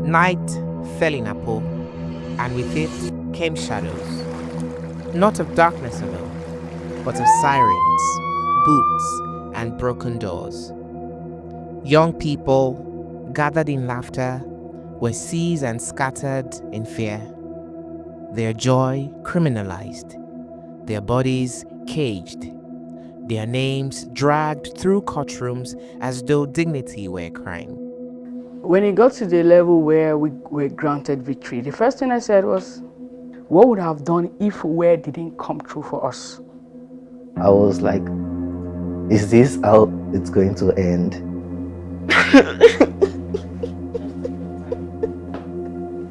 Night fell in Apo, and with it came shadows, not of darkness alone, but of sirens, boots, and broken doors. Young people, gathered in laughter, were seized and scattered in fear, their joy criminalized, their bodies caged, their names dragged through courtrooms as though dignity were a crime. When it got to the level where we were granted victory, the first thing I said was, what would I have done if WHER didn't come through for us? I was like, is this how it's going to end?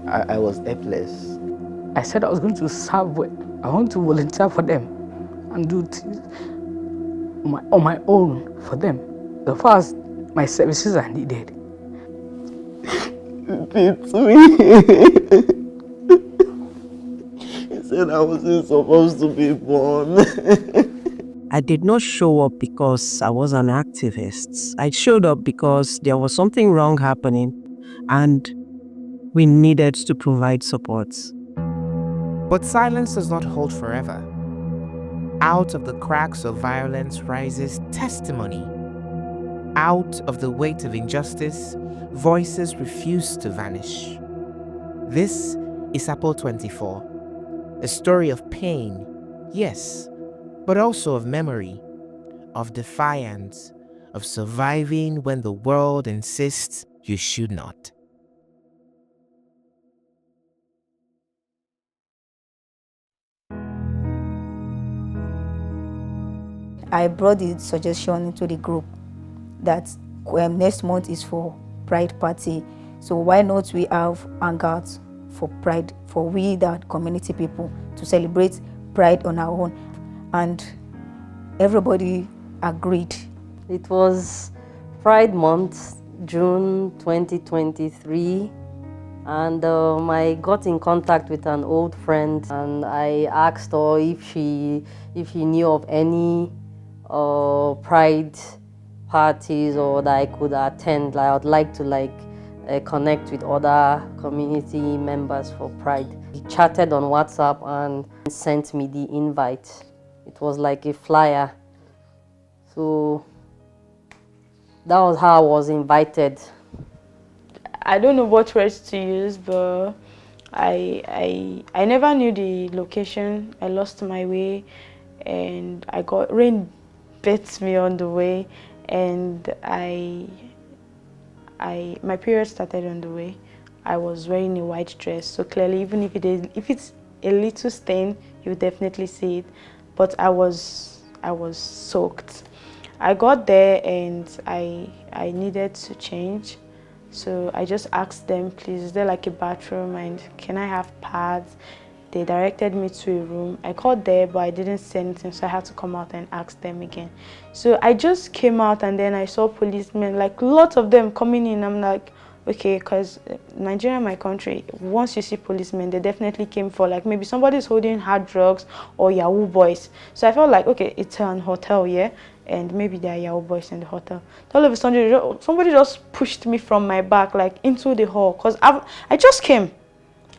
I was helpless. I said I was going to serve WHER. I want to volunteer for them and do things on my own for them. So far as my services are needed. It's me. He said I wasn't supposed to be born. I did not show up because I was an activist. I showed up because there was something wrong happening and we needed to provide support. But silence does not hold forever. Out of the cracks of violence rises testimony. Out of the weight of injustice, voices refuse to vanish. This is Apo24, a story of pain, yes, but also of memory, of defiance, of surviving when the world insists you should not. I brought the suggestion into the group that next month is for Pride Party, so why not we have hangouts for Pride, for we that community people to celebrate Pride on our own, and everybody agreed. It was Pride Month, June 2023, and I got in contact with an old friend, and I asked her if she knew of any Pride parties or that I could attend. I would like to connect with other community members for Pride. He chatted on WhatsApp and sent me the invite. It was like a flyer. So that was how I was invited. I don't know what words to use, but I never knew the location. I lost my way, and rain bit me on the way, and my period started on the way. I was wearing a white dress, so clearly, even if it's a little stain, you definitely see it. But I was soaked. I got there and I needed to change, so I just asked them, please, is there like a bathroom and can I have pads? They directed me to a room. I called there, but I didn't see anything, so I had to come out and ask them again. So I just came out and then I saw policemen, like lots of them coming in. I'm like, okay, because Nigeria, my country, once you see policemen, they definitely came for like maybe somebody's holding hard drugs or Yahoo boys. So I felt like, okay, it's an hotel, yeah, and maybe there are Yahoo boys in the hotel. So all of a sudden, somebody just pushed me from my back, like into the hall, because I just came.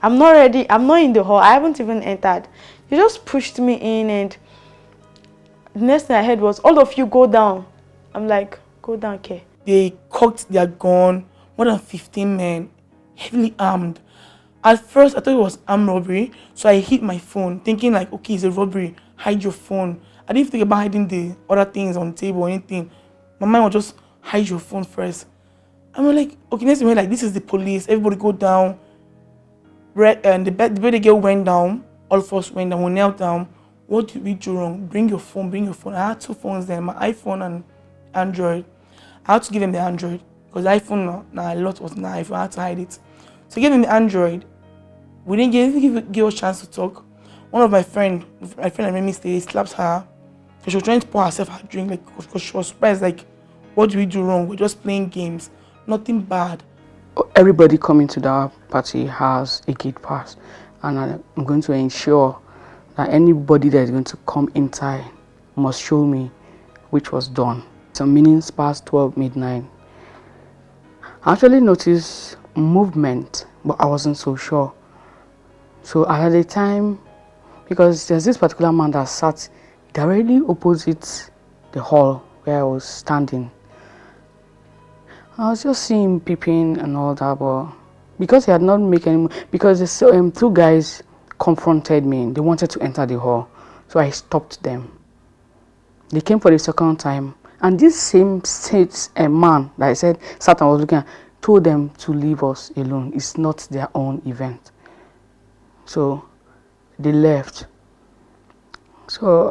I'm not ready. I'm not in the hall. I haven't even entered. He just pushed me in, and the next thing I heard was, all of you go down. I'm like, go down, okay. They cocked their gun, more than 15 men, heavily armed. At first, I thought it was armed robbery, so I hid my phone, thinking like, okay, it's a robbery, hide your phone. I didn't think about hiding the other things on the table or anything. My mind was just, hide your phone first. And we're like, okay, next thing we're like, this is the police, everybody go down. And the baby girl went down, all of us went down, we knelt down. What did we do wrong? Bring your phone, bring your phone. I had two phones then, my iPhone and Android. I had to give them the Android, because the iPhone, a lot was not iPhone, I had to hide it. So give them the Android. We didn't give us a chance to talk. One of my friend that made me stay, slaps her. So she was trying to pour herself her drink, like, because she was surprised, like, what did we do wrong? We're just playing games, nothing bad. Everybody coming to that party has a gate pass, and I'm going to ensure that anybody that is going to come inside must show me, which was done. Some minutes past 12 midnight. I actually noticed movement, but I wasn't so sure. So at the time, because there's this particular man that sat directly opposite the hall where I was standing. I was just seeing him peeping and all that, but because he had not made any, because the two guys confronted me, they wanted to enter the hall, so I stopped them. They came for the second time, and this same man that I said sat and was looking at, told them to leave us alone. It's not their own event. So they left. So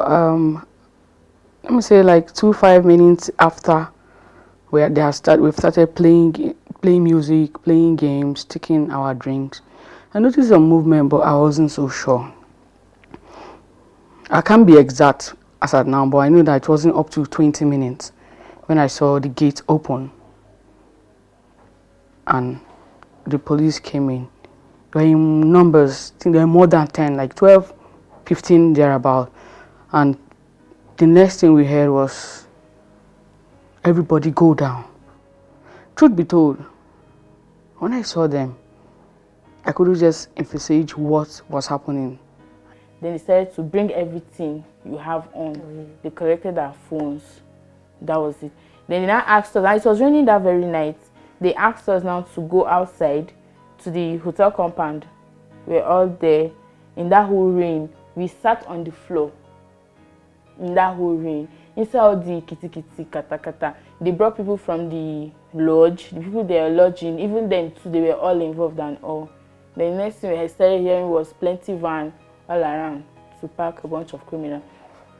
let me say like 5 minutes after we've started playing music, playing games, taking our drinks. I noticed a movement, but I wasn't so sure. I can't be exact as at now, but I knew that it wasn't up to 20 minutes when I saw the gate open and the police came in. They were in numbers, I think there were more than 10, like 12, 15 thereabout. And the next thing we heard was, everybody go down. Truth be told, when I saw them, I couldn't just envisage what was happening. Then they decided to bring everything you have on. They collected our phones. That was it. Then they now asked us, and it was raining that very night, they asked us now to go outside to the hotel compound. We were all there. In that whole rain, we sat on the floor. In that whole rain. Inside all the kitty, kata. They brought people from the lodge, the people they were lodging, even then too, they were all involved and all. The next thing we started hearing was plenty van all around to pack a bunch of criminals.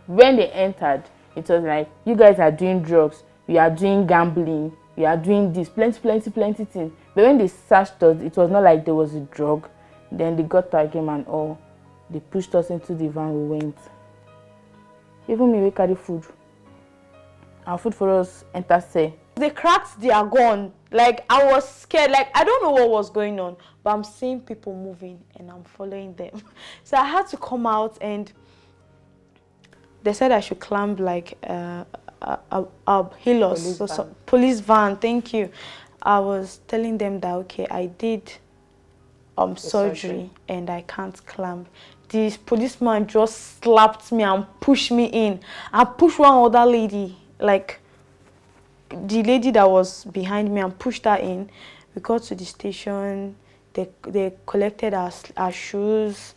When they entered, it was like, you guys are doing drugs, we are doing gambling, we are doing this, plenty things. But when they searched us, it was not like there was a drug. Then they got our game and all. They pushed us into the van, we went. Even me, we carry food. Our food for us enter say. They cracked their gun. Like, I was scared. Like, I don't know what was going on, but I'm seeing people moving and I'm following them. So I had to come out, and they said I should climb like a police van. Thank you. I was telling them that, okay, I did surgery and I can't climb. This policeman just slapped me and pushed me in. I pushed one other lady, like the lady that was behind me, and pushed her in. We got to the station. They collected our shoes.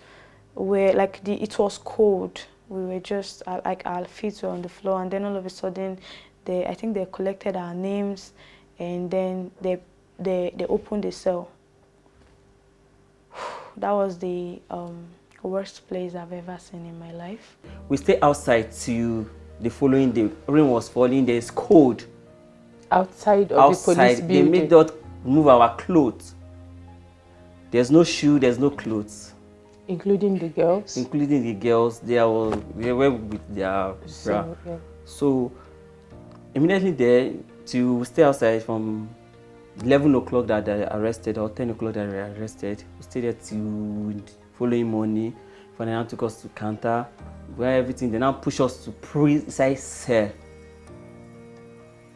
It was cold. We were just like, our feet were on the floor, and then all of a sudden, I think they collected our names, and then they opened the cell. That was the worst place I've ever seen in my life. We stayed outside till the following day. Rain was falling. There's cold. Outside of the police building. They made us move our clothes. There's no shoe, there's no clothes. Including the girls? Including the girls. They were with their bra. Yeah. So immediately there, to stay outside from 11 o'clock that they arrested, or 10 o'clock that they were arrested. We stayed there till following morning. For they now took us to counter, where everything, they now push us to inside cell.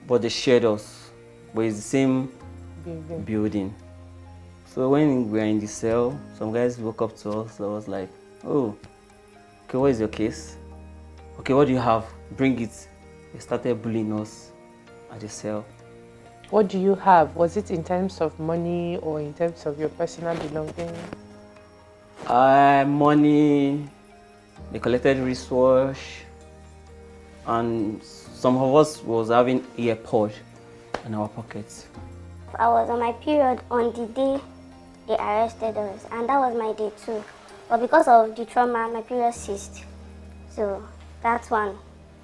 But they shared us, but it's the same building. So when we were in the cell, some guys woke up to us. I was like, oh, okay, what is your case? Okay, what do you have? Bring it. They started bullying us at the cell. What do you have? Was it in terms of money or in terms of your personal belongings? Money. They collected wristwatch, and some of us was having earpod in our pockets. I was on my period on the day they arrested us, and that was my day too. But because of the trauma, my period ceased. So that one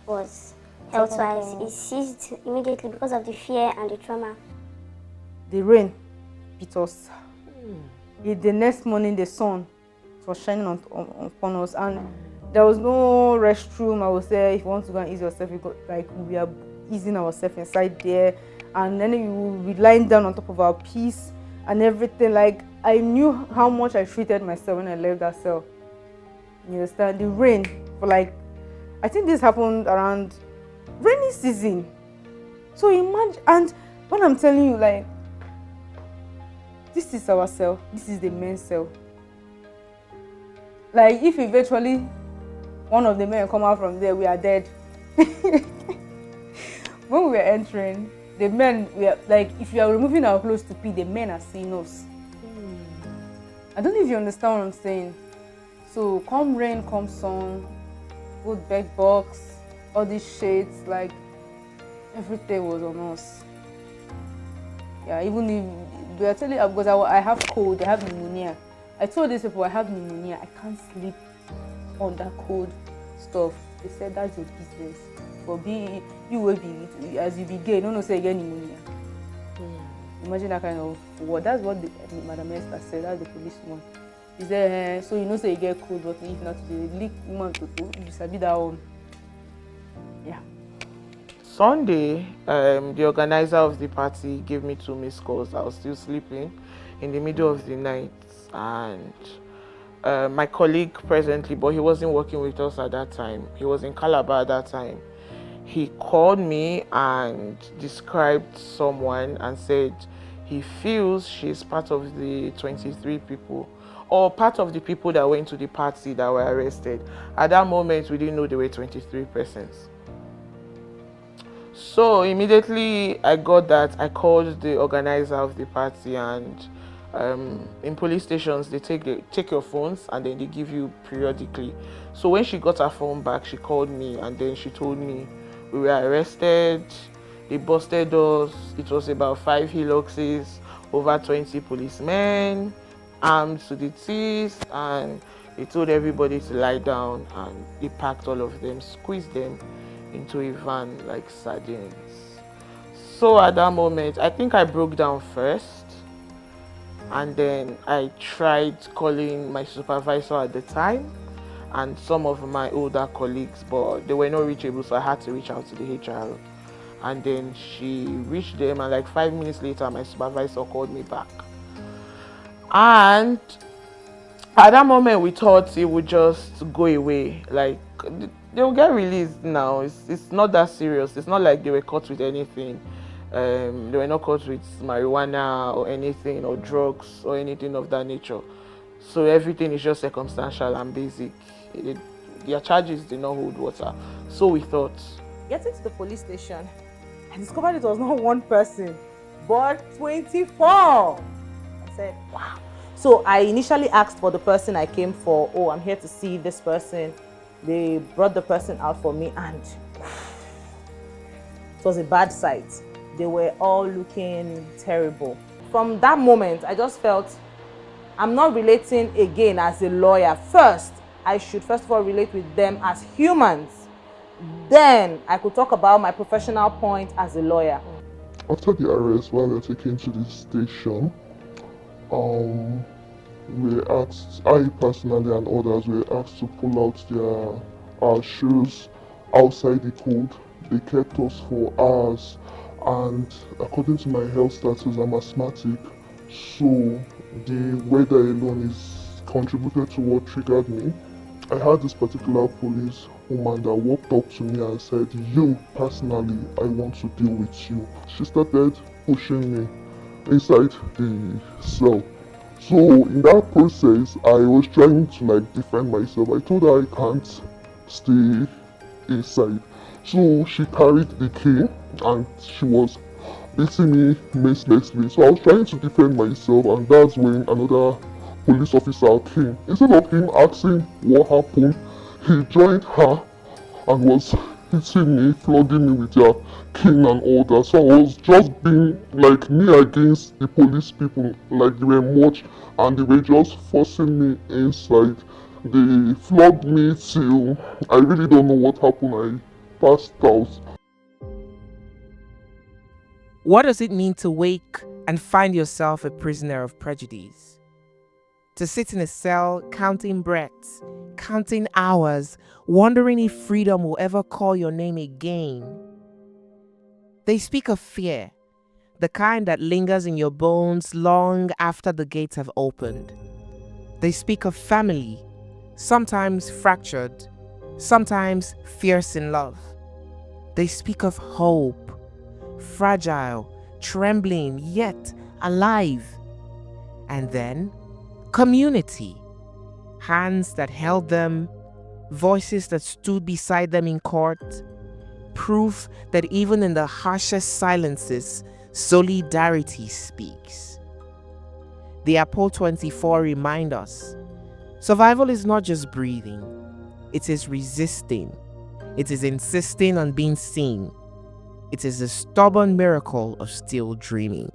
was health-wise. It ceased immediately because of the fear and the trauma. The rain beat us. The next morning, the sun was shining upon us, and there was no restroom. I would say, if you want to go and ease yourself, you got, like, we are easing ourselves inside there, and then you will be lying down on top of our piece and everything. Like, I knew how much I treated myself when I left that cell. You understand? The rain for like, I think this happened around rainy season. So imagine, and when I'm telling you, like, this is our cell, this is the main cell. Like, if eventually one of the men come out from there, we are dead. When we were entering, the men were like, if you are removing our clothes to pee, the men are seeing us. I don't know if you understand what I'm saying. So come rain, come sun, good bed box, all these shades, like everything was on us. Yeah, even if they are telling, because I have cold, I have pneumonia. I told these people I have pneumonia, I can't sleep on that cold stuff. They said that's your business. But you will be, as you be gay, don't say again pneumonia. Imagine that kind of word. That's what Madam Esther said. That's the policeman. He said, so you know, say you get cold, but if not, the leak woman to do, you sabi that one. Yeah. Sunday, the organizer of the party gave me 2 missed calls. I was still sleeping in the middle of the night, and my colleague presently, but he wasn't working with us at that time. He was in Calabar at that time. He called me and described someone and said he feels she's part of the 23 people, or part of the people that went to the party that were arrested. At that moment, we didn't know there were 23 persons. So immediately I got that, I called the organizer of the party, and in police stations, they take your phones and then they give you periodically. So when she got her phone back, she called me and then she told me we were arrested, they busted us, it was about 5 Hiluxes, over 20 policemen, armed to the teeth, and they told everybody to lie down, and they packed all of them, squeezed them into a van like sardines. So at that moment, I think I broke down first, and then I tried calling my supervisor at the time and some of my older colleagues, but they were not reachable, so I had to reach out to the HR. And then she reached them, and like 5 minutes later, my supervisor called me back. And at that moment, we thought it would just go away. Like, they'll get released now. It's not that serious. It's not like they were caught with anything. They were not caught with marijuana or anything, or drugs or anything of that nature. So everything is just circumstantial and basic. Their charges did not hold water. So we thought. Getting to the police station, I discovered it was not one person, but 24. I said, wow. So I initially asked for the person I came for. Oh, I'm here to see this person. They brought the person out for me, and it was a bad sight. They were all looking terrible. From that moment, I just felt I'm not relating again as a lawyer. First, I should first of all relate with them as humans. Then I could talk about my professional point as a lawyer. After the arrest, while we were taken to the station, we asked, I personally and others were asked to pull out our shoes outside the cold. They kept us for hours, and according to my health status, I'm asthmatic, so the weather alone is contributed to what triggered me. I had this particular police woman that walked up to me and said, you personally, I want to deal with you. She started pushing me inside the cell. So in that process, I was trying to defend myself. I told her I can't stay inside. So she carried the key and she was beating me mercilessly. So I was trying to defend myself, and that's when another police officer came. Instead of him asking what happened, he joined her and was hitting me, flogging me with their cane and all that. So I was just being like me against the police people, like they were much, and they were just forcing me inside. They flogged me till I really don't know what happened. I passed out. What does it mean to wake and find yourself a prisoner of prejudice? To sit in a cell, counting breaths, counting hours, wondering if freedom will ever call your name again. They speak of fear, the kind that lingers in your bones long after the gates have opened. They speak of family, sometimes fractured, sometimes fierce in love. They speak of hope, fragile, trembling, yet alive. And then, community. Hands that held them, voices that stood beside them in court, proof that even in the harshest silences, solidarity speaks. The Apo24 remind us, survival is not just breathing, it is resisting, it is insisting on being seen, it is a stubborn miracle of still dreaming.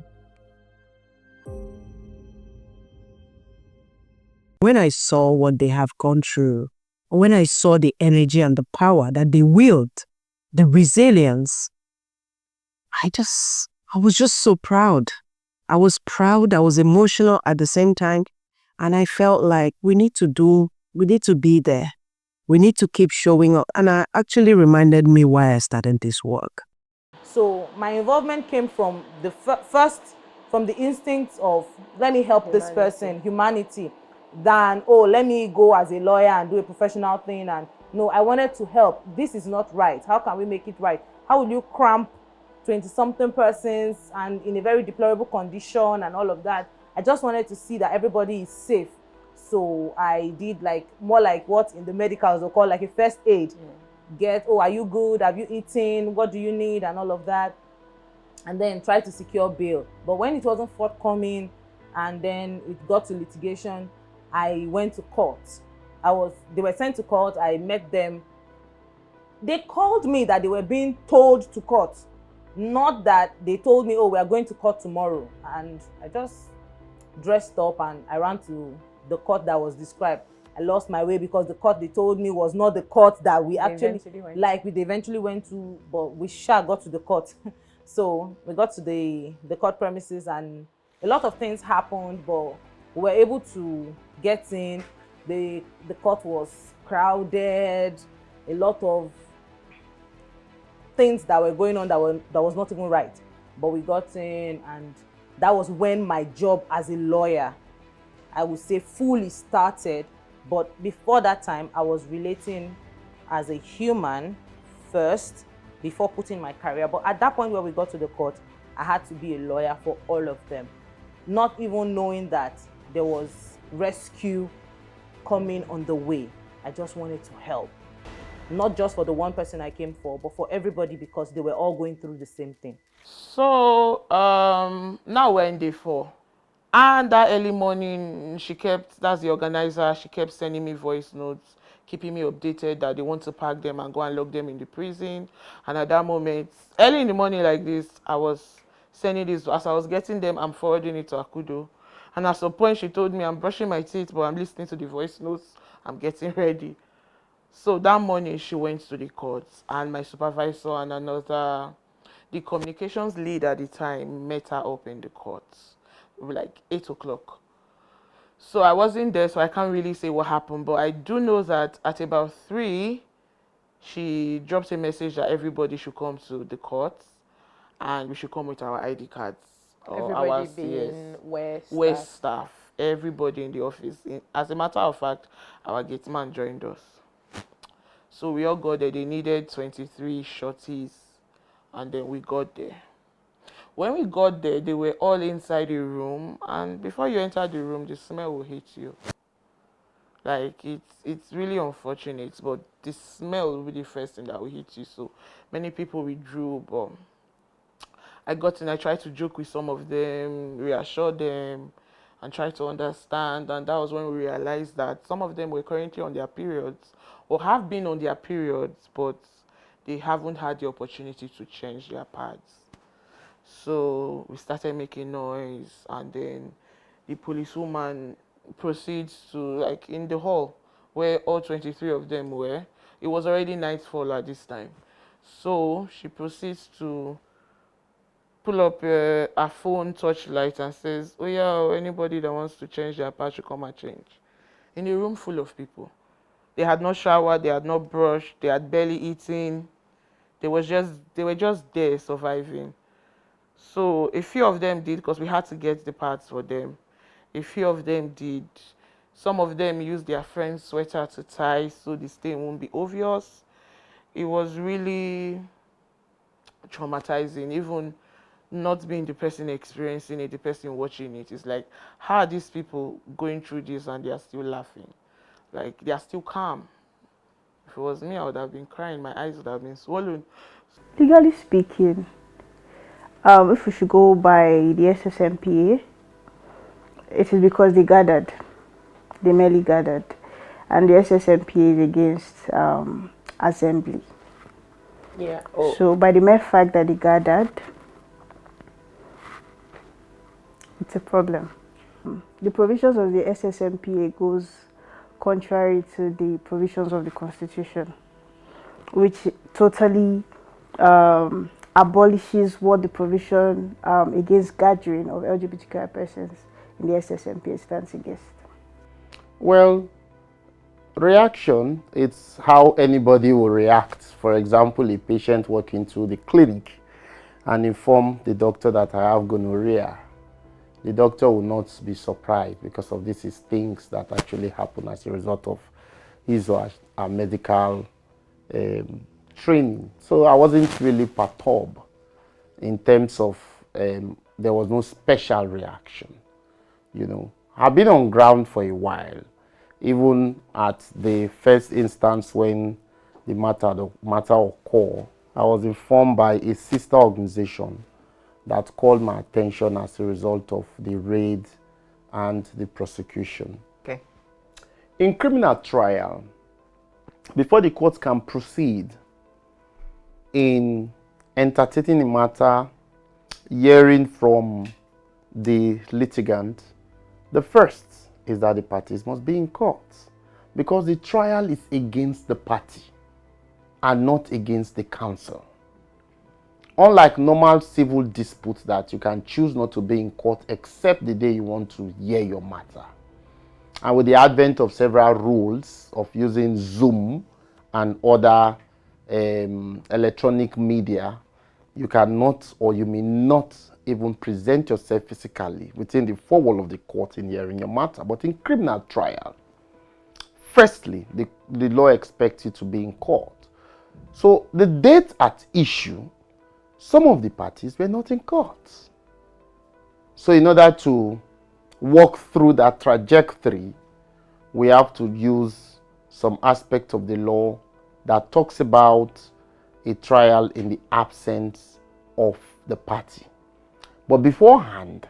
When I saw what they have gone through, when I saw the energy and the power that they wield, the resilience, I was just so proud. I was proud, I was emotional at the same time, and I felt like we need to be there. We need to keep showing up. And it actually reminded me why I started this work. So my involvement came from the first, from the instincts of, let me help this person, humanity, than, oh, let me go as a lawyer and do a professional thing. And no, I wanted to help. This is not right. How can we make it right? How will you cramp 20-something persons and in a very deplorable condition and all of that? I just wanted to see that everybody is safe. So I did more like what in the medicals they call like a first aid. Get, oh, are you good? Have you eaten? What do you need? And all of that. And then try to secure bail. But when it wasn't forthcoming and then it got to litigation, I went to court. They were sent to court. I met them. They called me that they were being told to court. Not that they told me, oh, we are going to court tomorrow. And I just dressed up and I ran to the court that was described. I lost my way because the court they told me was not the court that we eventually went to, but we got to the court. So we got to the court premises and a lot of things happened, but we were able to get in. The court was crowded, a lot of things that were going on that was not even right. But we got in, and that was when my job as a lawyer, I would say, fully started. But before that time, I was relating as a human first before putting my career. But at that point where we got to the court, I had to be a lawyer for all of them, not even knowing that there was rescue coming on the way. I just wanted to help. Not just for the one person I came for, but for everybody, because they were all going through the same thing. So now we're in day 4. And that early morning, that's the organizer, she kept sending me voice notes, keeping me updated that they want to pack them and go and lock them in the prison. And at that moment, early in the morning like this, I was sending this. As I was getting them, I'm forwarding it to Akudo. And at some point, she told me, I'm brushing my teeth, but I'm listening to the voice notes. I'm getting ready. So that morning, she went to the court, and my supervisor and the communications lead at the time met her up in the court, like 8 o'clock. So I wasn't there, so I can't really say what happened, but I do know that at about 3, she dropped a message that everybody should come to the court and we should come with our ID cards. Everybody being WHER staff, everybody in the office. As a matter of fact, our gate man joined us. So we all got there. They needed 23 shorties, and then we got there. When we got there, they were all inside the room, and before you enter the room, the smell will hit you. Like, it's really unfortunate, but the smell will be the first thing that will hit you. So many people withdrew, but I got in, I tried to joke with some of them, reassure them, and try to understand. And that was when we realized that some of them were currently on their periods, or have been on their periods, but they haven't had the opportunity to change their pads. So we started making noise, and then the policewoman proceeds to, like, in the hall where all 23 of them were, it was already nightfall at this time. So she proceeds to pull up her phone torchlight and says, oh yeah, anybody that wants to change their pad should come and change. In a room full of people. They had not showered, they had not brushed, they had barely eaten. They were just there surviving. So a few of them did, because we had to get the pads for them. A few of them did. Some of them used their friend's sweater to tie so the stain won't be obvious. It was really traumatizing. Even not being the person experiencing it, the person watching it. It's like, how are these people going through this and they are still laughing? Like, they are still calm. If it was me, I would have been crying. My eyes would have been swollen. Legally speaking, if we should go by the SSMPA, it is because they merely gathered, and the SSMPA is against assembly. Yeah. So by the mere fact that they gathered, it's a problem. The provisions of the SSMPA goes contrary to the provisions of the Constitution, which totally abolishes what the provision against gathering of LGBTQI persons in the SSMPA stands against. Well, reaction, it's how anybody will react. For example, a patient walking to the clinic and inform the doctor that I have gonorrhea. The doctor will not be surprised because of this is things that actually happen as a result of his or her medical training. So I wasn't really perturbed in terms of there was no special reaction. You know, I've been on ground for a while. Even at the first instance when the matter occurred, I was informed by a sister organization that called my attention as a result of the raid and the prosecution. Okay. In criminal trial, before the court can proceed in entertaining the matter, hearing from the litigant, the first is that the parties must be in court, because the trial is against the party and not against the counsel. Unlike normal civil disputes that you can choose not to be in court except the day you want to hear your matter. And with the advent of several rules of using Zoom and other electronic media, you cannot or you may not even present yourself physically within the four walls of the court in hearing your matter. But in criminal trial, firstly, the law expects you to be in court. So the date at issue, some of the parties were not in court. So in order to walk through that trajectory, we have to use some aspect of the law that talks about a trial in the absence of the party. But beforehand,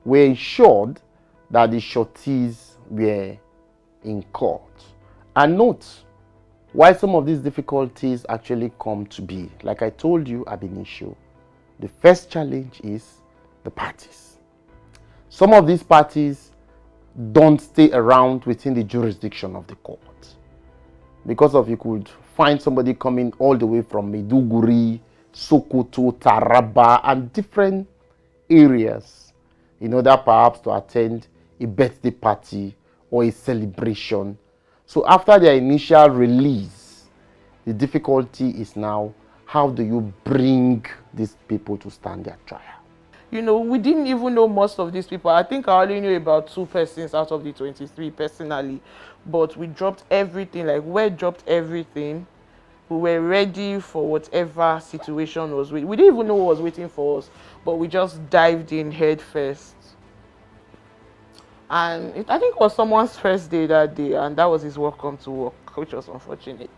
we ensured that the sureties were in court. And note, why some of these difficulties actually come to be. Like I told you ab initio, the first challenge is the parties. Some of these parties don't stay around within the jurisdiction of the court. Because of you could find somebody coming all the way from Maiduguri, Sokoto, Taraba, and different areas in order perhaps to attend a birthday party or a celebration. So after their initial release, the difficulty is now, how do you bring these people to stand their trial? You know, we didn't even know most of these people. I think I only knew about 2 persons out of the 23 personally. But we dropped everything, like WHER dropped everything. We were ready for whatever situation was waiting. We didn't even know what was waiting for us, but we just dived in head first. And I think it was someone's first day that day, and that was his welcome to work, which was unfortunate.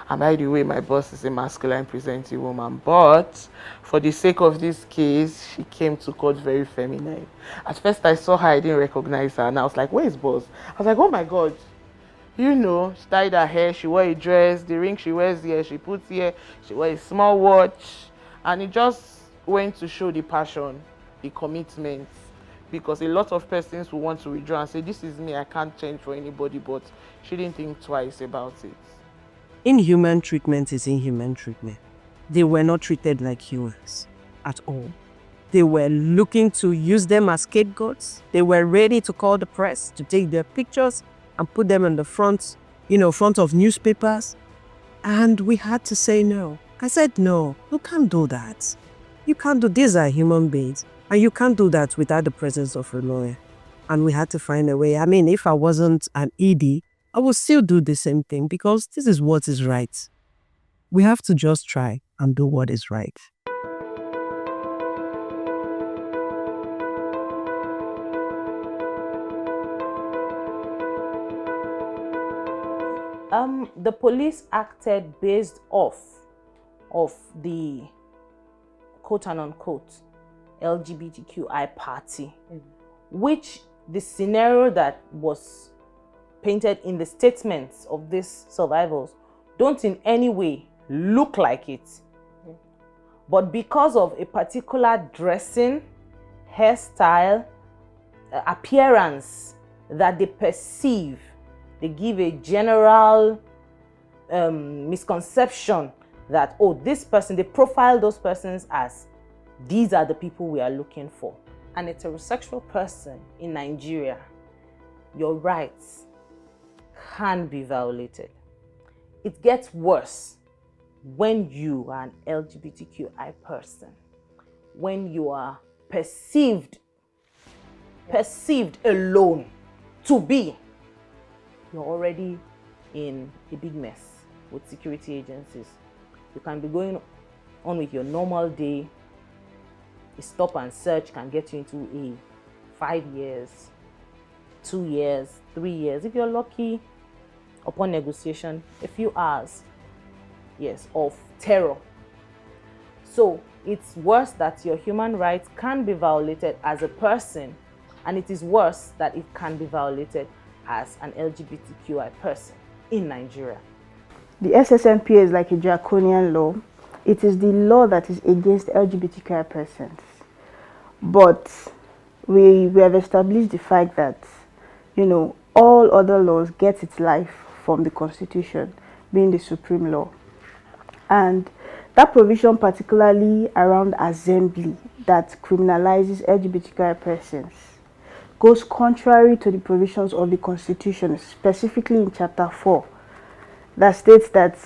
And by the way, my boss is a masculine presenting woman, but for the sake of this case, she came to court very feminine. At first I saw her, I didn't recognize her, and I was like, where is boss? I was like, oh my God. You know, she tied her hair, she wore a dress, the ring she wears here, she puts here, she wears a small watch, and it just went to show the passion, the commitment, because a lot of persons who want to withdraw and say, this is me, I can't change for anybody, but she didn't think twice about it. Inhuman treatment is inhuman treatment. They were not treated like humans at all. They were looking to use them as scapegoats. They were ready to call the press to take their pictures and put them in the front of newspapers. And we had to say no. I said, no, you can't do that. You can't do, these are human beings. And you can't do that without the presence of a lawyer. And we had to find a way. I mean, if I wasn't an ED, I would still do the same thing because this is what is right. We have to just try and do what is right. The police acted based off of the quote and unquote LGBTQI party, which the scenario that was painted in the statements of these survivors don't in any way look like it. But because of a particular dressing, hairstyle, appearance that they perceive, they give a general misconception that, oh, this person, they profile those persons as, these are the people we are looking for. An heterosexual person in Nigeria, your rights can be violated. It gets worse when you are an LGBTQI person, when you are perceived alone to be, you're already in a big mess with security agencies. You can be going on with your normal day. A stop and search can get you into a 5 years, 2 years, 3 years. If you're lucky, upon negotiation, a few hours, yes, of terror. So it's worse that your human rights can be violated as a person, and it is worse that it can be violated as an LGBTQI person in Nigeria. The SSNPA is like a draconian law. It is the law that is against LGBTQI persons. But we have established the fact that, you know, all other laws get its life from the Constitution, being the supreme law. And that provision, particularly around assembly, that criminalizes LGBTQI persons, goes contrary to the provisions of the Constitution, specifically in Chapter 4, that states that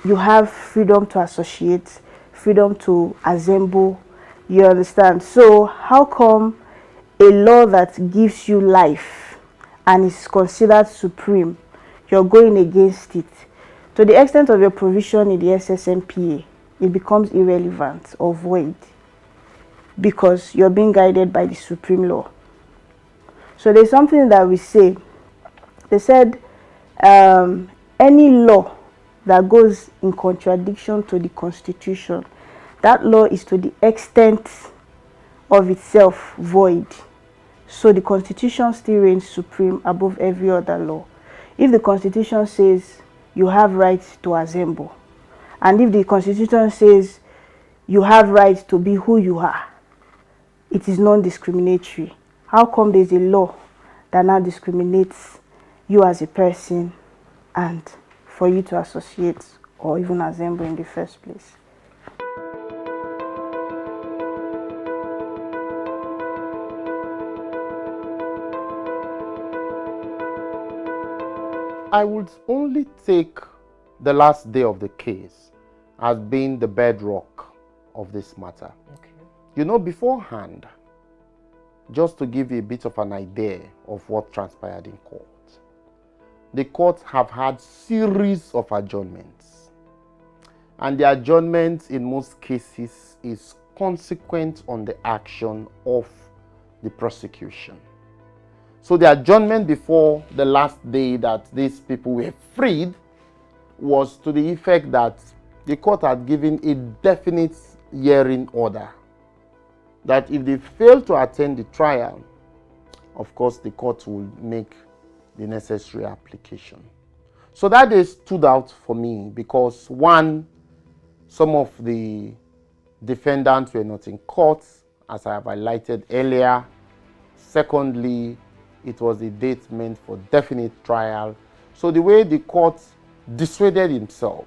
you have freedom to associate, freedom to assemble, you understand? So how come a law that gives you life and is considered supreme, you're going against it? To the extent of your provision in the SSNPA, it becomes irrelevant or void because you're being guided by the supreme law. So there's something that we say. They said any law that goes in contradiction to the Constitution, that law is to the extent of itself void. So the Constitution still reigns supreme above every other law. If the Constitution says you have rights to assemble, and if the Constitution says you have rights to be who you are, it is non-discriminatory. How come there's a law that now discriminates you as a person and for you to associate or even assemble in the first place? I would only take the last day of the case as being the bedrock of this matter. Okay. You know, beforehand, just to give you a bit of an idea of what transpired in court, the courts have had series of adjournments, and the adjournment in most cases is consequent on the action of the prosecution. So the adjournment before the last day that these people were freed was to the effect that the court had given a definite hearing order that if they fail to attend the trial, of course the court will make the necessary application. So that day stood out for me because, one, some of the defendants were not in court, as I have highlighted earlier. Secondly, it was a date meant for definite trial. So the way the court dissuaded himself,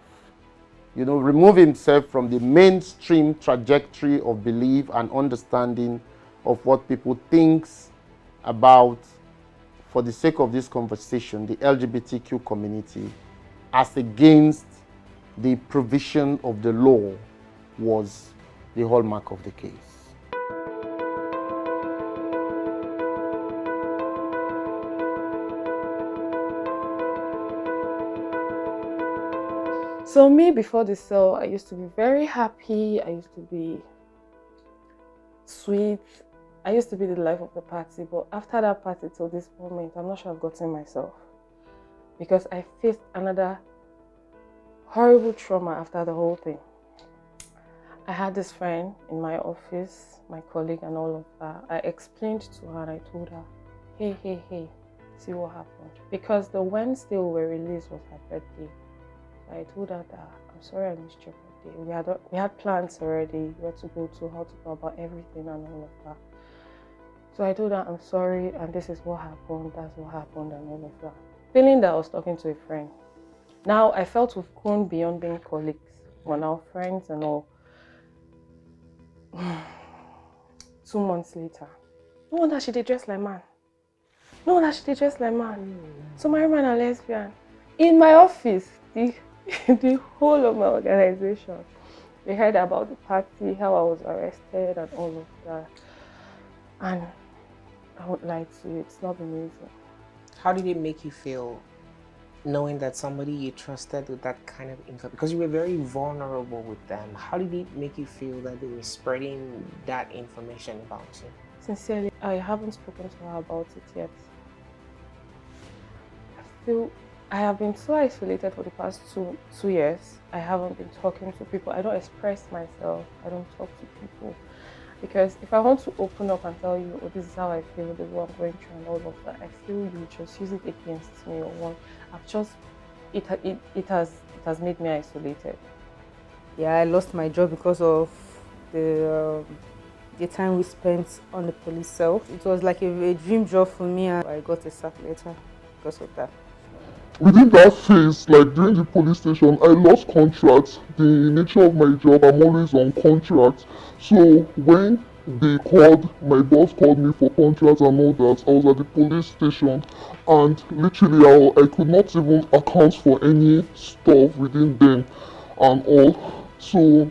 you know, remove himself from the mainstream trajectory of belief and understanding of what people think about, for the sake of this conversation, the LGBTQ community, as against the provision of the law, was the hallmark of the case. So me, before the cell, I used to be very happy. I used to be sweet. I used to be the life of the party. But after that party till this moment, I'm not sure I've gotten myself. because I faced another horrible trauma after the whole thing. I had this friend in my office, my colleague and all of that. I explained to her and I told her, hey, see what happened. Because the Wednesday we were released was her birthday. I told her that, I'm sorry I missed your birthday. We had plans already, where to go to, how to go about everything and all of that. So I told her, I'm sorry, and this is what happened, that's what happened, and all of that. Feeling that I was talking to a friend. Now I felt we've grown beyond being colleagues. We're now friends and all. 2 months later, no wonder she did dress like man. No wonder she did dress like man. So my man and lesbian. In my office, the whole of my organization, they heard about the party, how I was arrested and all of that. And I won't lie to you, it's not been easy. How did it make you feel knowing that somebody you trusted with that kind of info, because you were very vulnerable with them, how did it make you feel that they were spreading that information about you? Sincerely, I haven't spoken to her about it yet. I have been so isolated for the past two years. I haven't been talking to people. I don't express myself. I don't talk to people. Because if I want to open up and tell you, oh, this is how I feel, this is what I'm going through and all of that, I feel you just use it against me or what. It has made me isolated. Yeah, I lost my job because of the time we spent on the police cell. It was like a dream job for me, and I got a sack letter because of that. Within that phase, like during the police station, I lost contracts. The nature of my job, I'm always on contract. So when my boss called me for contracts and all that, I was at the police station and literally I could not even account for any stuff within them and all. So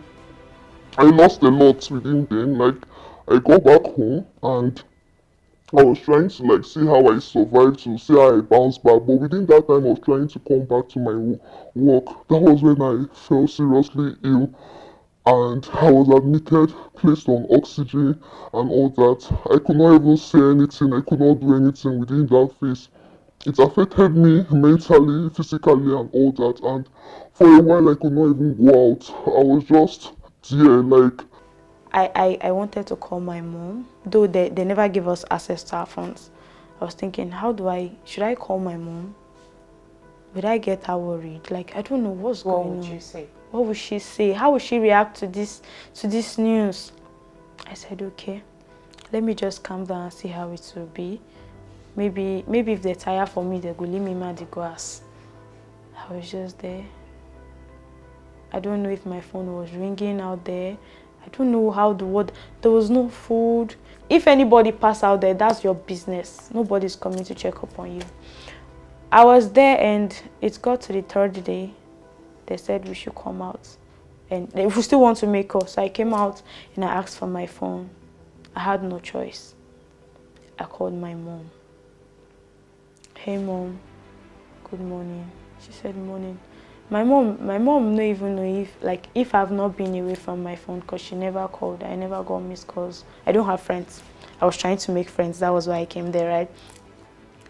I lost a lot within them. Like I got back home and I was trying to like see how I survived, to see how I bounced back, but within that time I was trying to come back to my work. That was when I fell seriously ill and I was admitted, placed on oxygen and all that. I could not even say anything, I could not do anything within that phase. It affected me mentally, physically and all that, and for a while I could not even go out. I was just there like I wanted to call my mom, though they never give us access to our phones. I was thinking, should I call my mom? Would I get her worried? Like, I don't know what's going on. What would you say? What would she say? How would she react to this news? I said, okay, let me just calm down and see how it will be. Maybe if they're tired for me, they go leave me mad the grass. I was just there. I don't know if my phone was ringing out there. I don't know how there was no food. If anybody pass out there, that's your business. Nobody's coming to check up on you. I was there and it got to the third day. They said we should come out. And if we still want to make us, so I came out and I asked for my phone. I had no choice. I called my mom. Hey mom, good morning. She said morning. My mom don't even know if I've not been away from my phone, because she never called. I never got missed calls. I don't have friends. I was trying to make friends. That was why I came there, right?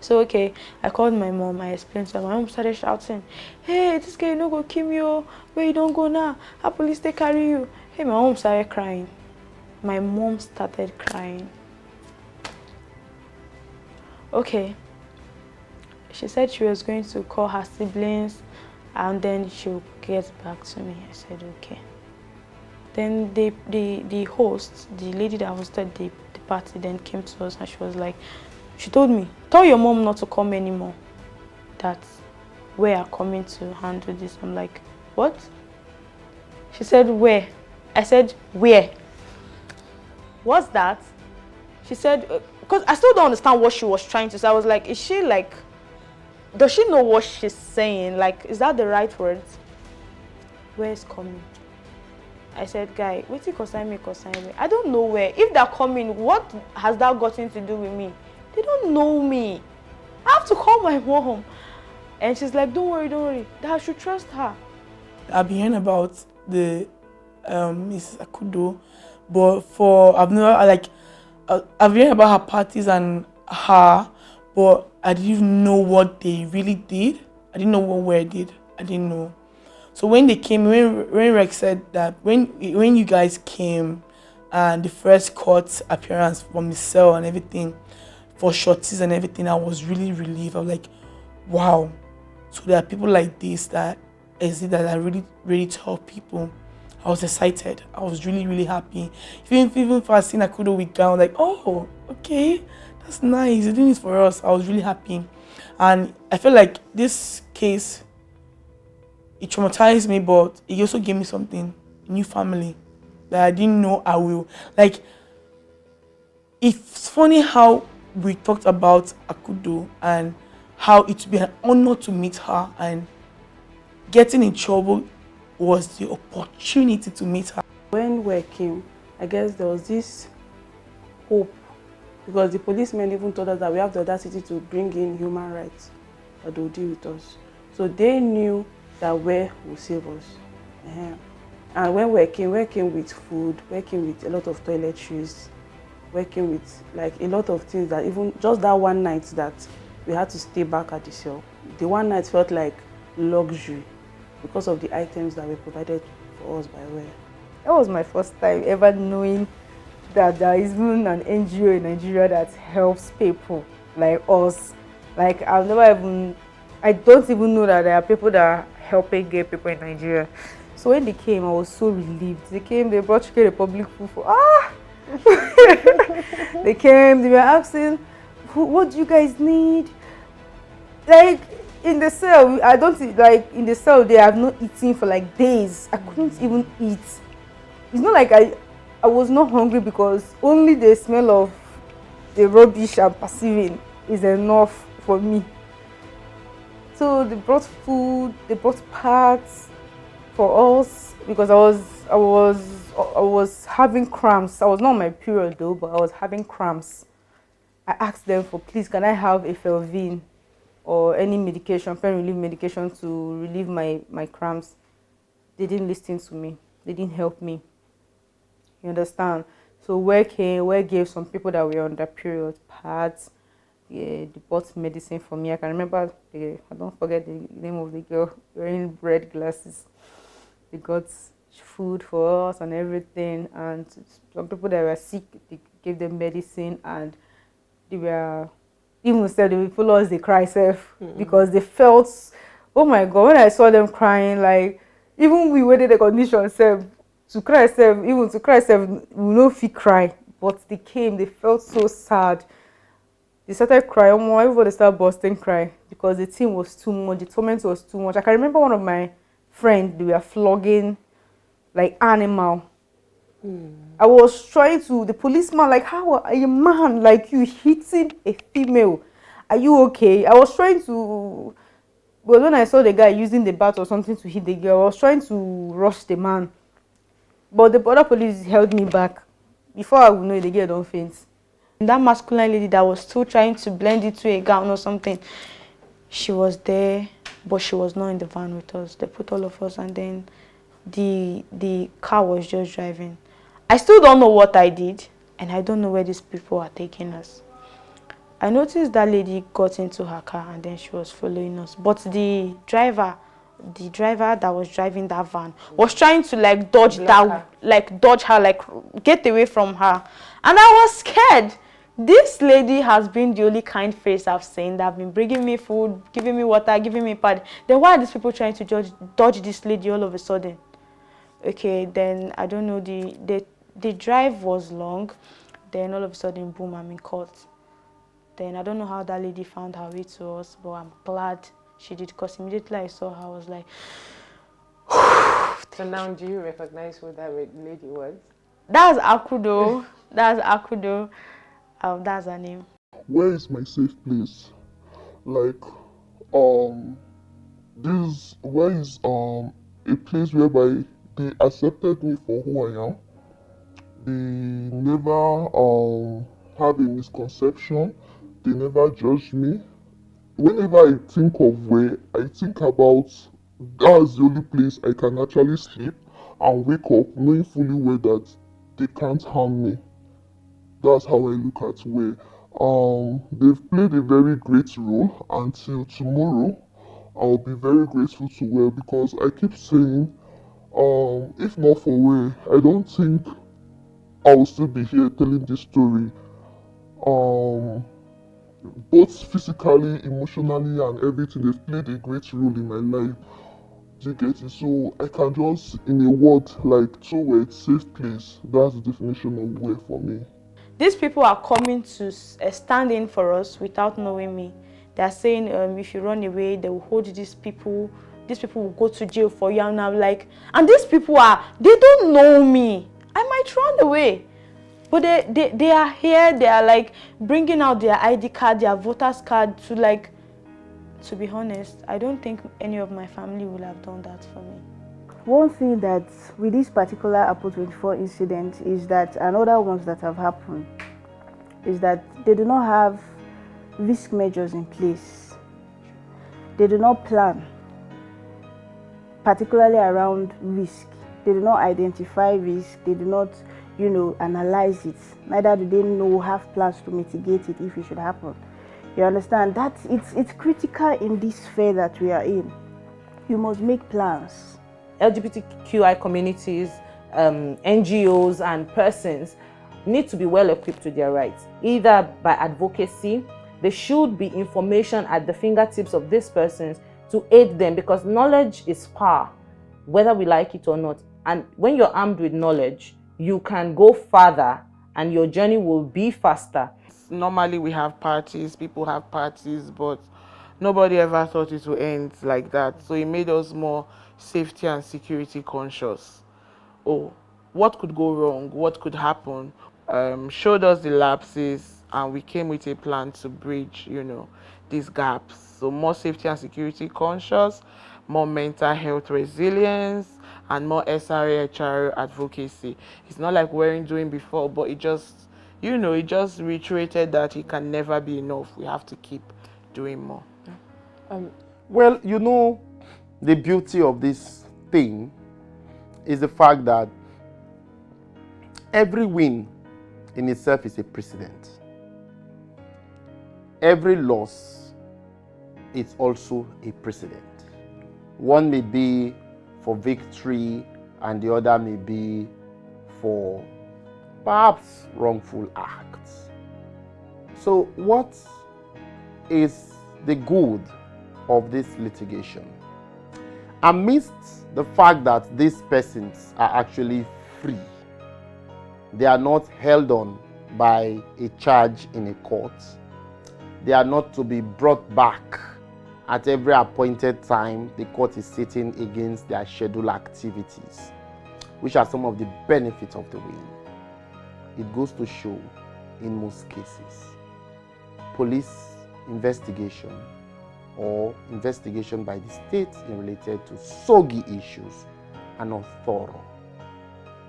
So okay, I called my mom. I explained to her. My mom started shouting, "Hey, this guy no go kill me, oh. Where you don't go now? How police they carry you?" Hey, my mom started crying. My mom started crying. Okay. She said she was going to call her siblings and then she'll get back to me. I said, okay. Then the host, the lady that hosted the party, then came to us and she was like, she told me, tell your mom not to come anymore, that we are coming to handle this. I'm like, what? She said, where? I said, where? What's that? She said, because I still don't understand what she was trying to say. I was like, is she like, does she know what she's saying? Like, is that the right words? Where is coming? I said, guy, wait till consign me. I don't know where. If they're coming, what has that gotten to do with me? They don't know me. I have to call my mom. And she's like, don't worry, that I should trust her. I've been hearing about the Mrs. Akudo, but I've been hearing about her parties and her, but I didn't even know what they really did. I didn't know what WHER did. I didn't know. So when they came, when Rex said that when you guys came, and the first court appearance from the cell and everything, for shorties and everything, I was really relieved. I was like, wow. So there are people like this that are really ready to help people. I was excited. I was really, really happy. Even if I seen acquittal with gown, like, oh, okay, that's nice. You're doing this for us. I was really happy. And I feel like this case, it traumatized me, but it also gave me something, a new family that I didn't know I will. Like, it's funny how we talked about Akudo and how it would be an honor to meet her, and getting in trouble was the opportunity to meet her. When WHER came, I guess there was this hope, because the policemen even told us that we have the audacity to bring in human rights, that they'll deal with us. So they knew that WHER will save us. And when WHER came with food, WHER came with a lot of toiletries, working with like a lot of things, that even just that one night that we had to stay back at the cell, the one night felt like luxury because of the items that were provided for us by WHER. That was my first time ever knowing that there is even an NGO in Nigeria that helps people like us. Like I don't even know that there are people that are helping gay people in Nigeria. So when they came, I was so relieved. They came, they brought Chicken Republic food for they came, they were asking, what do you guys need? Like in the cell, I don't like in the cell they have not eaten for like days. I couldn't even eat. It's not like I was not hungry, because only the smell of the rubbish I'm perceiving is enough for me. So they brought food, they brought parts for us, because I was having cramps. I was not on my period though, but I was having cramps. I asked them for, please, can I have a Felvin or any medication, pain relief medication to relieve my cramps? They didn't listen to me. They didn't help me. You understand? So WHER gave some people that were on their period pads. Yeah, they bought medicine for me. I can remember, I don't forget the name of the girl wearing red glasses. They got food for us and everything, and some people that were sick, they gave them medicine, and they were even said they would follow us, they cry because they felt, oh my god, when I saw them crying, like even we waited the condition to cry we no fit cry, but they came, they felt so sad. They started crying, everybody started busting cry because the thing was too much, the torment was too much. I can remember one of my friends, they were flogging like animal. I was trying to, the policeman, like, how are a man like you hitting a female? Are you okay? I was trying to, but when I saw the guy using the bat or something to hit the girl, I was trying to rush the man. But the other police held me back. Before I would know it, the girl don't faint. And that masculine lady that was still trying to blend into a gown or something, she was there, but she was not in the van with us. They put all of us, and then the car was just driving. I still don't know what I did, and I don't know where these people are taking us. I noticed that lady got into her car, and then she was following us. But the driver that was driving that van was trying to like dodge her, like get away from her. And I was scared. This lady has been the only kind face I've seen that have been bringing me food, giving me water, giving me pad. Then why are these people trying to dodge this lady all of a sudden? Okay, then I don't know, the drive was long. Then all of a sudden, boom, I'm in court. Then I don't know how that lady found her way to us, but I'm glad she did, because immediately I saw her, I was like, so now do you recognize who that lady was? That's Akudo. That's Akudo. That's her name. Where is my safe place? Like, where is a place whereby they accepted me for who I am. They never have a misconception. They never judge me. Whenever I think of WHER, I think about that's the only place I can actually sleep and wake up knowing fully well that they can't harm me. That's how I look at WHER. They've played a very great role until tomorrow. I'll be very grateful to WHER because I keep saying, if not for WHER, I don't think I will still be here telling this story. Both physically, emotionally, and everything, they've played a great role in my life. Do you get it? So I can just, in a word, like 2 words, safe place. That's the definition of WHER for me. These people are coming to stand in for us without knowing me. They are saying, if you run away, they will hold these people. These people will go to jail for you. And I'm like, and these people they don't know me. I might run away. But they are here. They are like bringing out their ID card, their voter's card to be honest, I don't think any of my family would have done that for me. One thing that with this particular Apo24 incident is that, and other ones that have happened, is that they do not have risk measures in place. They do not plan, particularly around risk. They do not identify risk. They do not, analyze it. Neither do they have plans to mitigate it if it should happen. You understand? That it's critical in this sphere that we are in. You must make plans. LGBTQI communities, NGOs and persons need to be well equipped with their rights, either by advocacy. There should be information at the fingertips of these persons to aid them, because knowledge is power, whether we like it or not. And when you're armed with knowledge, you can go further and your journey will be faster. Normally we have parties, people have parties, but nobody ever thought it would end like that. So it made us more safety and security conscious. Oh, what could go wrong? What could happen? Showed us the lapses, and we came with a plan to bridge, these gaps. So more safety and security conscious, more mental health resilience, and more SRHR advocacy. It's not like we weren't doing before, but it just, it just reiterated that it can never be enough. We have to keep doing more. Well, the beauty of this thing is the fact that every win in itself is a precedent. Every loss is also a precedent. One may be for victory and the other may be for perhaps wrongful acts. So what is the good of this litigation? Amidst the fact that these persons are actually free, they are not held on by a charge in a court, they are not to be brought back at every appointed time the court is sitting against their scheduled activities, which are some of the benefits of the win. It goes to show, in most cases, police investigation or investigation by the state in related to soggy issues are not thorough.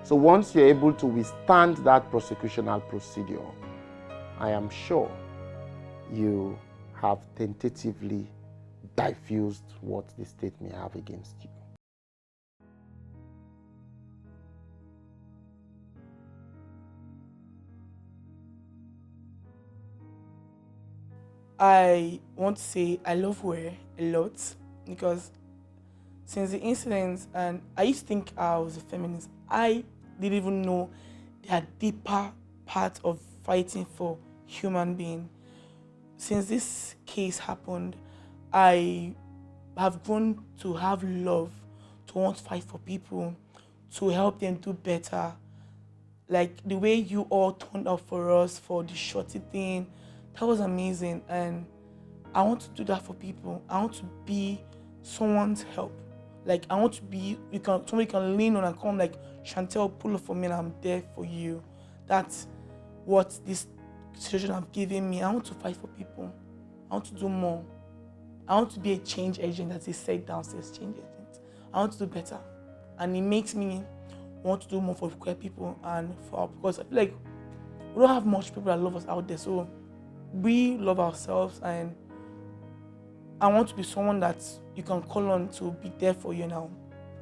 So once you're able to withstand that prosecutorial procedure, I am sure you have tentatively diffused what the state may have against you. I want to say I love WHER a lot, because since the incident, and I used to think I was a feminist, I didn't even know their deeper part of fighting for human being. Since this case happened, I have grown to have love, to want to fight for people, to help them do better. Like the way you all turned up for us for the shorty thing, that was amazing, and I want to do that for people. I want to be someone's help. Like I want to be, somebody can lean on and come like, Chantel, pull up for me and I'm there for you. That's what this situation have given me. I want to fight for people. I want to do more. I want to be a change agent, as they said downstairs, change agent. I want to do better. And it makes me want to do more for queer people and because I feel like we don't have much people that love us out there. So we love ourselves, and I want to be someone that you can call on to be there for you now.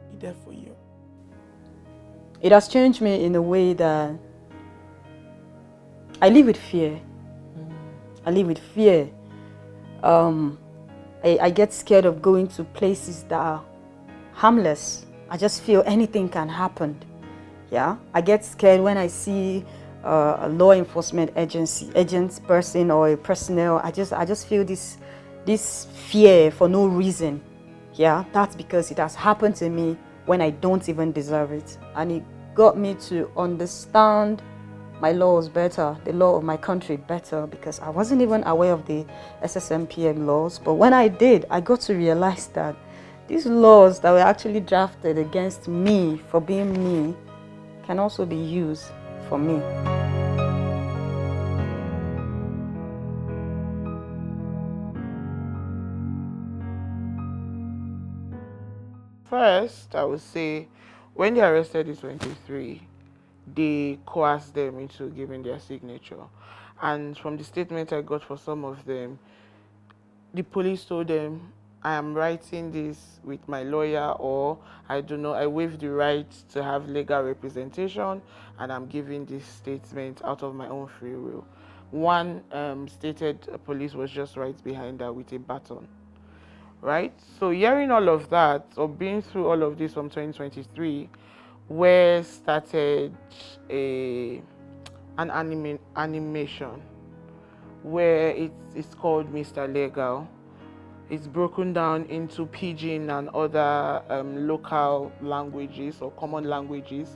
Be there for you. It has changed me in a way that I live with fear. I live with fear. I I get scared of going to places that are harmless. I just feel anything can happen. Yeah, I get scared when I see a law enforcement agent person or a personnel. I just feel this fear for no reason. Yeah, that's because it has happened to me when I don't even deserve it, and it got me to understand my laws better, the law of my country better, because I wasn't even aware of the SSMPM laws. But when I did, I got to realize that these laws that were actually drafted against me for being me can also be used for me. First, I would say when they arrested the 23, they coerced them into giving their signature. And from the statement I got for some of them, the police told them, I am writing this with my lawyer, or I do not, I waive the right to have legal representation, and I'm giving this statement out of my own free will. One stated police was just right behind her with a baton. Right? So hearing all of that, or being through all of this from 2023, WHER started an animation where it's called Mr. Legal. It's broken down into Pidgin and other local languages or common languages,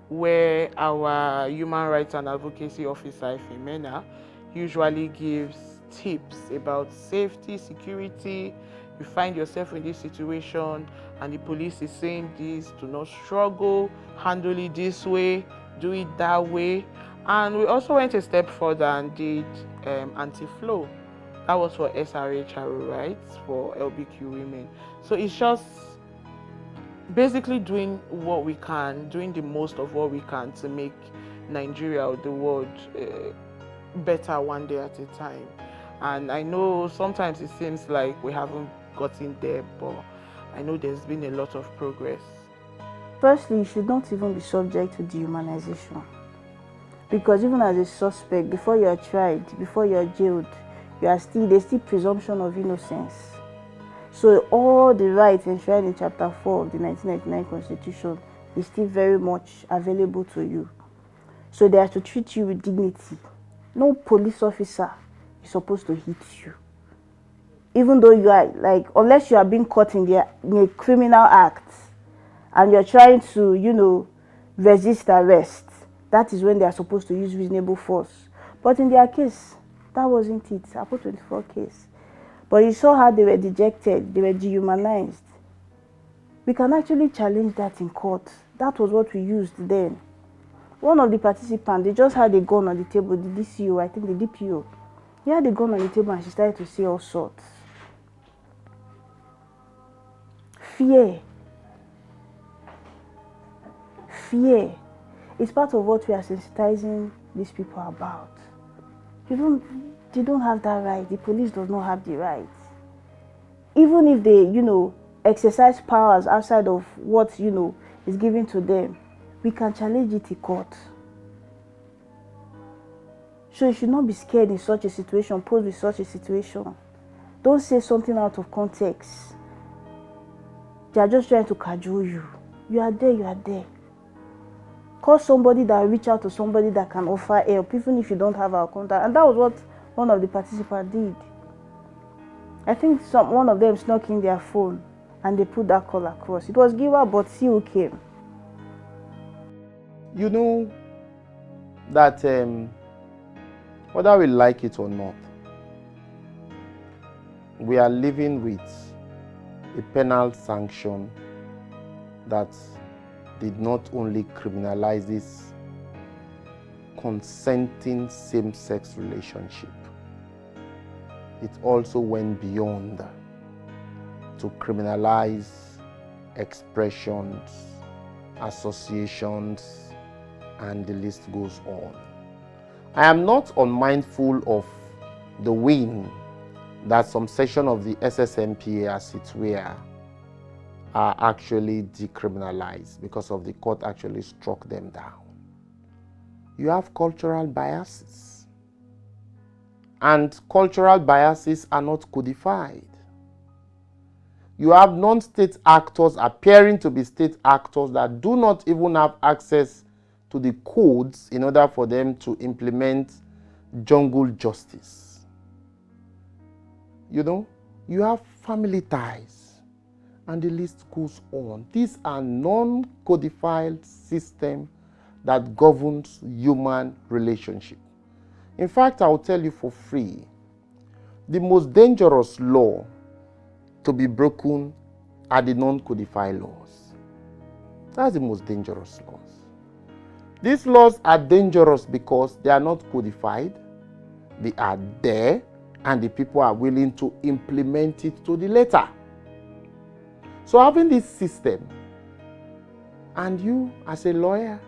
where our human rights and advocacy officer, Femena, usually gives tips about safety, security. You find yourself in this situation and the police is saying this, do not struggle, handle it this way, do it that way. And we also went a step further and did anti-flow. That was for SRHRO rights, for LBQ women. So it's just basically doing what we can, doing the most of what we can to make Nigeria or the world better one day at a time. And I know sometimes it seems like we haven't gotten there, but I know there's been a lot of progress. Firstly, you should not even be subject to dehumanization. Because even as a suspect, before you are tried, before you are jailed, there's still presumption of innocence. So all the rights enshrined in Chapter 4 of the 1999 Constitution is still very much available to you. So they have to treat you with dignity. No police officer is supposed to hit you. Even though you are, unless you are being caught in a criminal act and you're trying to, resist arrest, that is when they are supposed to use reasonable force. But in their case, that wasn't it. Apo24 case. But you saw how they were dejected, they were dehumanized. We can actually challenge that in court. That was what we used then. One of the participants, they just had a gun on the table, the DCO, I think the DPO. He had a gun on the table and she started to say all sorts. Fear. Fear is part of what we are sensitizing these people about. They don't have that right. The police does not have the right. Even if they, exercise powers outside of what, is given to them, we can challenge it in court. So you should not be scared in such a situation, posed with such a situation. Don't say something out of context. They are just trying to cajole you. You are there, you are there. Call somebody that will reach out to somebody that can offer help, even if you don't have our contact. And that was what one of the participants did. I think one of them snuck in their phone and they put that call across. It was giver, but see who came. You know that whether we like it or not, we are living with a penal sanction that did not only criminalize this consenting same-sex relationship, it also went beyond to criminalize expressions, associations, and the list goes on. I am not unmindful of the win that some section of the SSMPA, as it were, are actually decriminalized because of the court actually struck them down. You have cultural biases, and cultural biases are not codified. You have non-state actors appearing to be state actors that do not even have access to the codes in order for them to implement jungle justice. You know, you have family ties, and the list goes on. These are non-codified systems that governs human relationship. In fact, I will tell you for free, the most dangerous law to be broken are the non-codified laws. That's the most dangerous laws. These laws are dangerous because they are not codified, they are there, and the people are willing to implement it to the letter. So having this system, and you as a lawyer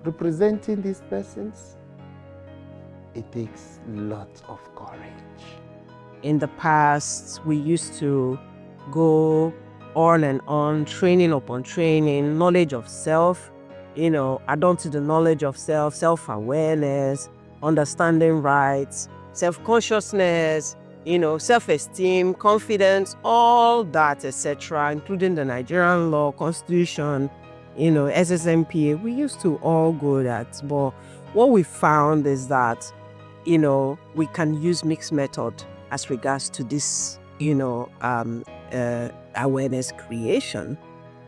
representing these persons, it takes lots of courage. In the past, we used to go on and on, training upon training, knowledge of self, add on to the knowledge of self, self-awareness, understanding rights, self-consciousness, self-esteem, confidence, all that, etc., including the Nigerian law, constitution, SSMPA. We used to all go that, but what we found is that, we can use mixed method as regards to this, awareness creation,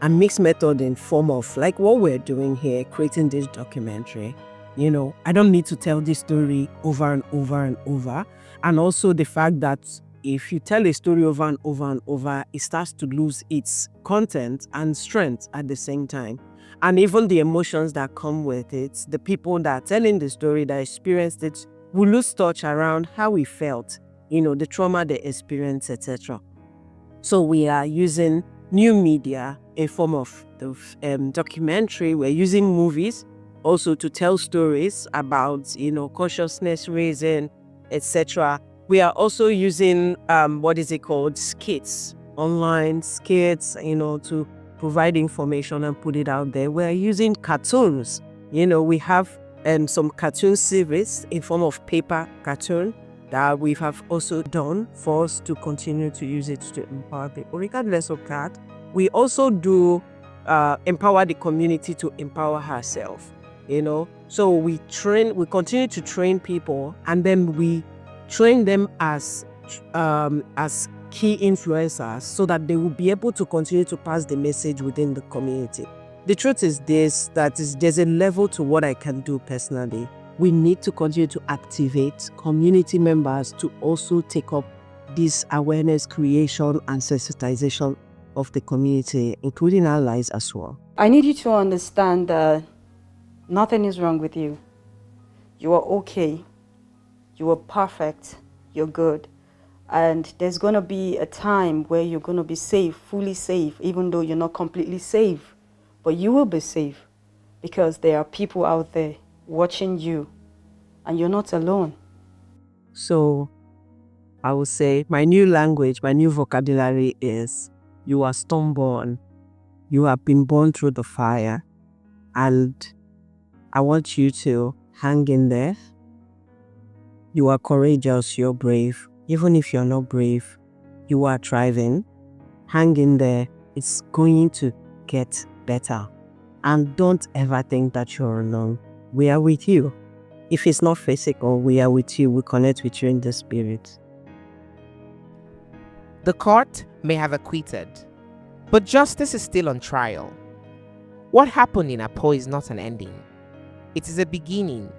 and mixed method in form of like what we're doing here, creating this documentary. I don't need to tell this story over and over and over. And also the fact that if you tell a story over and over and over, it starts to lose its content and strength at the same time. And even the emotions that come with it, the people that are telling the story, that experienced it, will lose touch around how we felt, the trauma they experienced, etc. So we are using new media, a form of the documentary. We're using movies also to tell stories about, consciousness raising, etc. We are also using, skits, online skits, to provide information and put it out there. We're using cartoons. We have some cartoon series in form of paper cartoon that we have also done for us to continue to use it to empower people. Regardless of that, we also do empower the community to empower herself. So we continue to train people, and then we train them as key influencers so that they will be able to continue to pass the message within the community. The truth is there's a level to what I can do personally. We need to continue to activate community members to also take up this awareness creation and sensitization of the community, including allies as well. I need you to understand that nothing is wrong with you. You are okay. You are perfect. You're good. And there's going to be a time where you're going to be safe, fully safe, even though you're not completely safe. But you will be safe because there are people out there watching you, and you're not alone. So I would say my new language, my new vocabulary is: you are stone-born. You have been born through the fire. And I want you to hang in there. You are courageous, you're brave. Even if you're not brave, you are thriving. Hang in there. It's going to get better. And don't ever think that you're alone. We are with you. If it's not physical, we are with you. We connect with you in the spirit. The court may have acquitted, but justice is still on trial. What happened in Apo is not an ending. It is a beginning,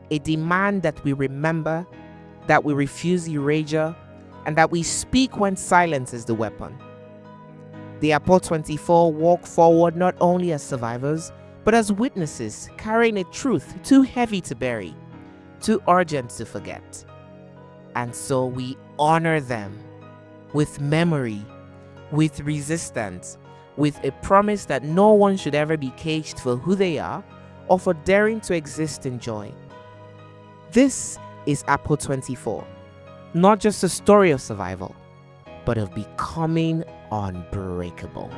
a demand that we remember, that we refuse erasure, and that we speak when silence is the weapon. The Apo24 walk forward not only as survivors, but as witnesses carrying a truth too heavy to bury, too urgent to forget. And so we honor them with memory, with resistance, with a promise that no one should ever be caged for who they are or for daring to exist in joy. This is Apo24, not just a story of survival, but of becoming unbreakable.